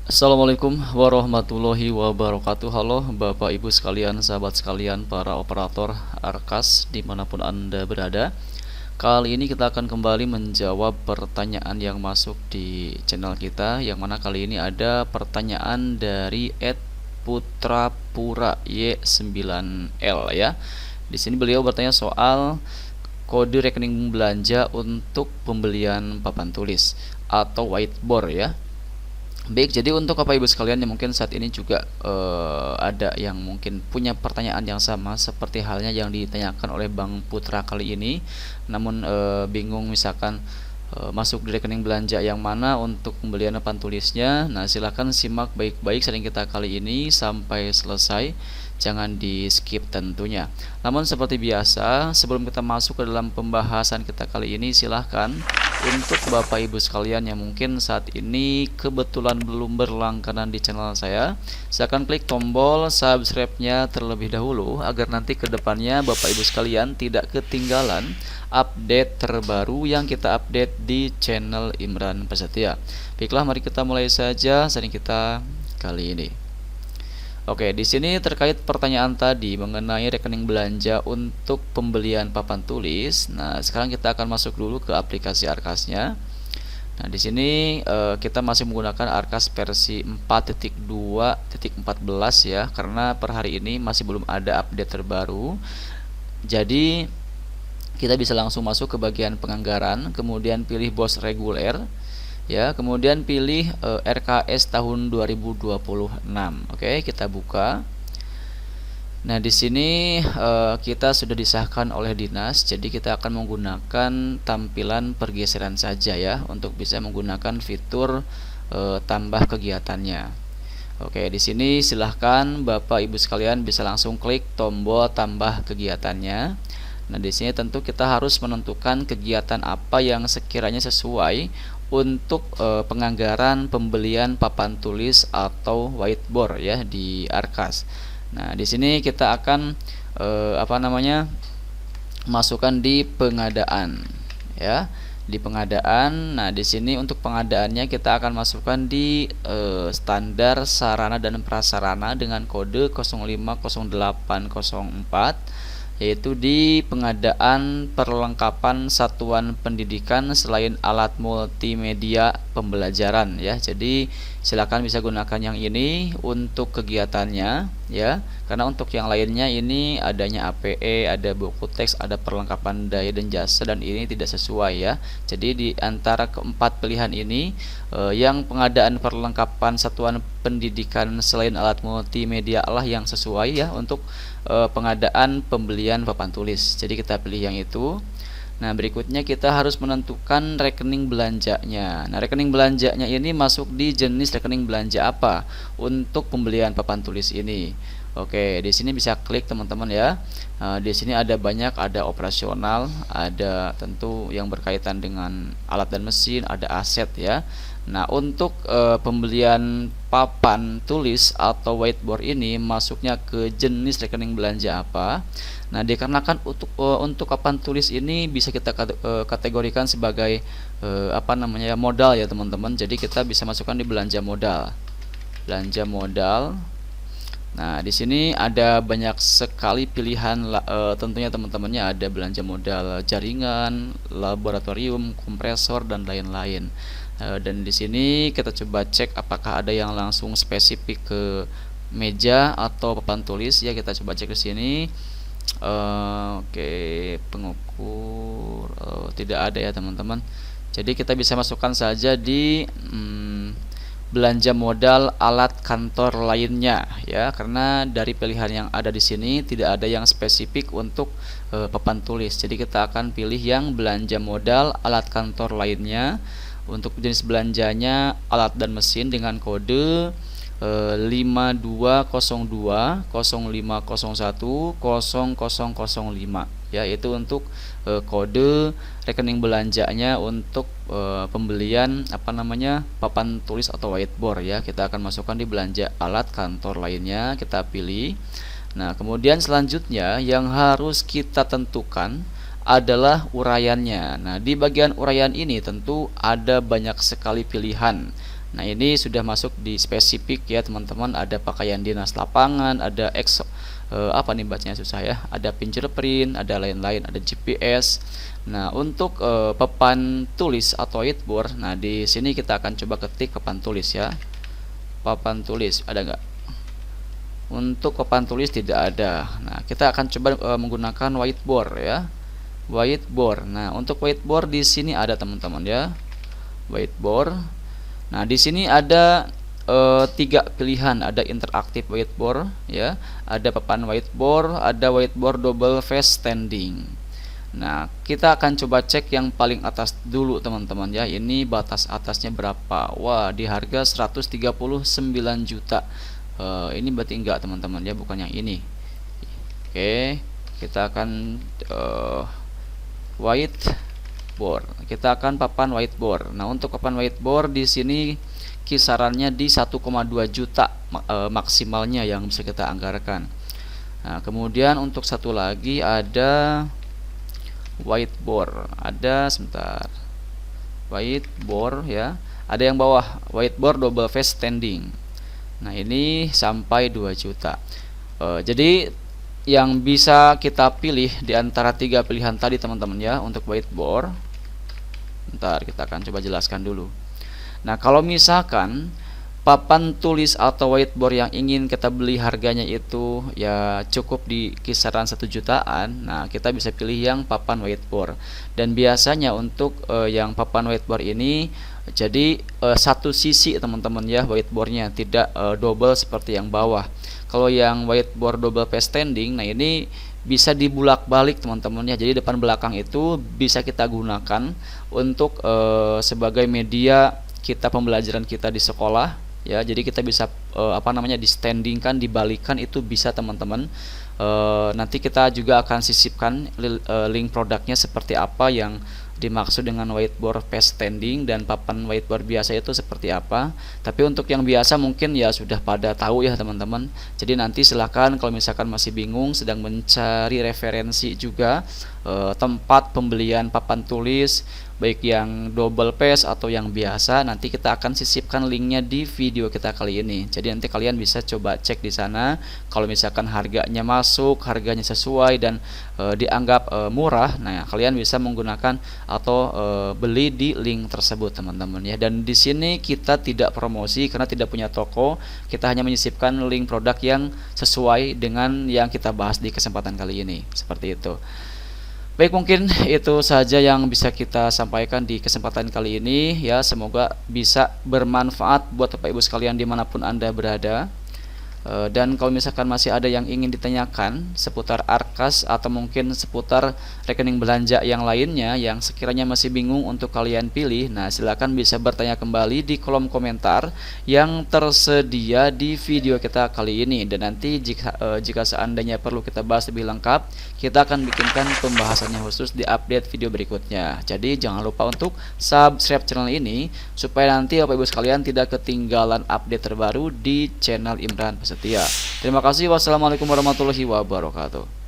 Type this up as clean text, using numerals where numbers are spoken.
Assalamualaikum warahmatullahi wabarakatuh. Halo Bapak Ibu sekalian, sahabat sekalian, para operator Arkas dimanapun Anda berada. Kali ini kita akan kembali menjawab pertanyaan yang masuk di channel kita, yang mana kali ini ada pertanyaan dari @putrapura Y9L ya. Di sini beliau bertanya soal kode rekening belanja untuk pembelian papan tulis atau whiteboard ya. Baik, jadi untuk Bapak Ibu sekalian yang mungkin saat ini juga ada yang mungkin punya pertanyaan yang sama seperti halnya yang ditanyakan oleh Bang Putra kali ini, namun bingung misalkan masuk di rekening belanja yang mana untuk pembelian papan tulisnya. Nah, silahkan simak baik-baik sharing kita kali ini sampai selesai, jangan di skip tentunya. Namun seperti biasa, sebelum kita masuk ke dalam pembahasan kita kali ini, silahkan untuk Bapak Ibu sekalian yang mungkin saat ini kebetulan belum berlangganan di channel saya, silakan klik tombol subscribe-nya terlebih dahulu agar nanti kedepannya Bapak Ibu sekalian tidak ketinggalan update terbaru yang kita update di channel Imran Prasetya. Baiklah, mari kita mulai saja sharing kita kali ini. Oke, di sini terkait pertanyaan tadi mengenai rekening belanja untuk pembelian papan tulis. Nah, sekarang kita akan masuk dulu ke aplikasi Arkasnya. Nah, di sini kita masih menggunakan Arkas versi 4.2.14 ya, karena per hari ini masih belum ada update terbaru. Jadi, kita bisa langsung masuk ke bagian penganggaran, kemudian pilih bos reguler. Ya, kemudian pilih RKS tahun 2026. Oke, kita buka. Nah, di sini kita sudah disahkan oleh dinas, jadi kita akan menggunakan tampilan pergeseran saja ya untuk bisa menggunakan fitur tambah kegiatannya. Oke, di sini silahkan Bapak Ibu sekalian bisa langsung klik tombol tambah kegiatannya. Nah, di sini tentu kita harus menentukan kegiatan apa yang sekiranya sesuai untuk penganggaran pembelian papan tulis atau whiteboard ya di Arkas. Nah, di sini kita akan masukkan di pengadaan ya. Di pengadaan. Nah, di sini untuk pengadaannya kita akan masukkan di standar sarana dan prasarana dengan kode 050804, yaitu di pengadaan perlengkapan satuan pendidikan selain alat multimedia pembelajaran ya. Jadi silakan bisa gunakan yang ini untuk kegiatannya ya, karena untuk yang lainnya ini adanya APE, ada buku teks, ada perlengkapan daya dan jasa, dan ini tidak sesuai ya. Jadi di antara keempat pilihan ini yang pengadaan perlengkapan satuan pendidikan selain alat multimedia lah yang sesuai ya untuk pengadaan pembelian papan tulis. Jadi kita pilih yang itu. Nah, berikutnya kita harus menentukan rekening belanjanya. Nah, rekening belanjanya ini masuk di jenis rekening belanja apa untuk pembelian papan tulis ini. Oke, di sini bisa klik teman-teman ya. Di sini ada banyak, ada operasional, ada tentu yang berkaitan dengan alat dan mesin, ada aset ya. Nah, untuk pembelian papan tulis atau whiteboard ini masuknya ke jenis rekening belanja apa? Nah, dikarenakan untuk papan tulis ini bisa kita kategorikan sebagai modal ya teman-teman. Jadi kita bisa masukkan di belanja modal. Belanja modal. Nah, di sini ada banyak sekali pilihan tentunya teman-temannya, ada belanja modal jaringan, laboratorium, kompresor dan lain-lain. Dan di sini kita coba cek apakah ada yang langsung spesifik ke meja atau papan tulis ya. Kita coba cek di sini. Oke, pengukur tidak ada ya teman-teman. Jadi kita bisa masukkan saja di belanja modal alat kantor lainnya ya, karena dari pilihan yang ada di sini tidak ada yang spesifik untuk papan tulis. Jadi kita akan pilih yang belanja modal alat kantor lainnya. Untuk jenis belanjanya alat dan mesin dengan kode 520205010005 ya, itu untuk kode rekening belanjanya untuk pembelian papan tulis atau whiteboard ya. Kita akan masukkan di belanja alat kantor lainnya, kita pilih. Nah, kemudian selanjutnya yang harus kita tentukan adalah uraiannya. Nah, di bagian uraian ini tentu ada banyak sekali pilihan. Nah, ini sudah masuk di spesifik ya teman-teman, ada pakaian dinas lapangan, ada apa nih bacanya susah ya, ada fingerprint, ada lain-lain, ada GPS. Nah, untuk papan tulis atau whiteboard, nah di sini kita akan coba ketik papan tulis ya. Papan tulis ada nggak? Untuk papan tulis tidak ada. Nah, kita akan coba menggunakan whiteboard ya. Whiteboard. Nah, untuk whiteboard di sini ada teman-teman ya. Whiteboard. Nah, di sini ada 3 pilihan, ada interaktif whiteboard ya, ada papan whiteboard, ada whiteboard double face standing. Nah, kita akan coba cek yang paling atas dulu teman-teman ya. Ini batas atasnya berapa? Wah, di harga 139 juta. Ini berarti enggak teman-teman ya, bukan yang ini. Oke, kita akan whiteboard. Kita akan papan whiteboard. Nah, untuk papan whiteboard di sini kisarannya di 1,2 juta maksimalnya yang bisa kita anggarkan. Nah, kemudian untuk satu lagi ada whiteboard. Ada sebentar. Whiteboard ya. Ada yang bawah whiteboard double face standing. Nah, ini sampai 2 juta. Jadi yang bisa kita pilih di antara 3 pilihan tadi teman-teman ya untuk whiteboard. Bentar, kita akan coba jelaskan dulu. Nah, kalau misalkan papan tulis atau whiteboard yang ingin kita beli harganya itu ya cukup di kisaran 1 jutaan, nah kita bisa pilih yang papan whiteboard. Dan biasanya untuk yang papan whiteboard ini jadi satu sisi teman-teman ya whiteboardnya, tidak double seperti yang bawah. Kalau yang whiteboard double face standing, nah ini bisa dibulak-balik teman-teman ya. Jadi depan belakang itu bisa kita gunakan untuk sebagai media kita pembelajaran kita di sekolah ya. Jadi kita bisa di standingkan, dibalikan, itu bisa teman-teman. Nanti kita juga akan sisipkan link produknya seperti apa yang dimaksud dengan whiteboard face standing dan papan whiteboard biasa itu seperti apa. Tapi untuk yang biasa mungkin ya sudah pada tahu ya teman-teman. Jadi nanti silahkan kalau misalkan masih bingung, sedang mencari referensi juga tempat pembelian papan tulis baik yang double face atau yang biasa, nanti kita akan sisipkan linknya di video kita kali ini. Jadi nanti kalian bisa coba cek di sana. Kalau misalkan harganya masuk, harganya sesuai dan dianggap murah, nah kalian bisa menggunakan atau beli di link tersebut teman-teman ya. Dan di sini kita tidak promosi karena tidak punya toko, kita hanya menyisipkan link produk yang sesuai dengan yang kita bahas di kesempatan kali ini, seperti itu. Baik, mungkin itu saja yang bisa kita sampaikan di kesempatan kali ini ya. Semoga bisa bermanfaat buat Bapak Ibu sekalian dimanapun Anda berada. Dan kalau misalkan masih ada yang ingin ditanyakan seputar Arkas atau mungkin seputar rekening belanja yang lainnya yang sekiranya masih bingung untuk kalian pilih, nah silakan bisa bertanya kembali di kolom komentar yang tersedia di video kita kali ini. Dan nanti jika seandainya perlu kita bahas lebih lengkap, kita akan bikinkan pembahasannya khusus di update video berikutnya. Jadi jangan lupa untuk subscribe channel ini supaya nanti Bapak Ibu sekalian tidak ketinggalan update terbaru di channel Imran Prasetya. Terima kasih. Wassalamualaikum warahmatullahi wabarakatuh.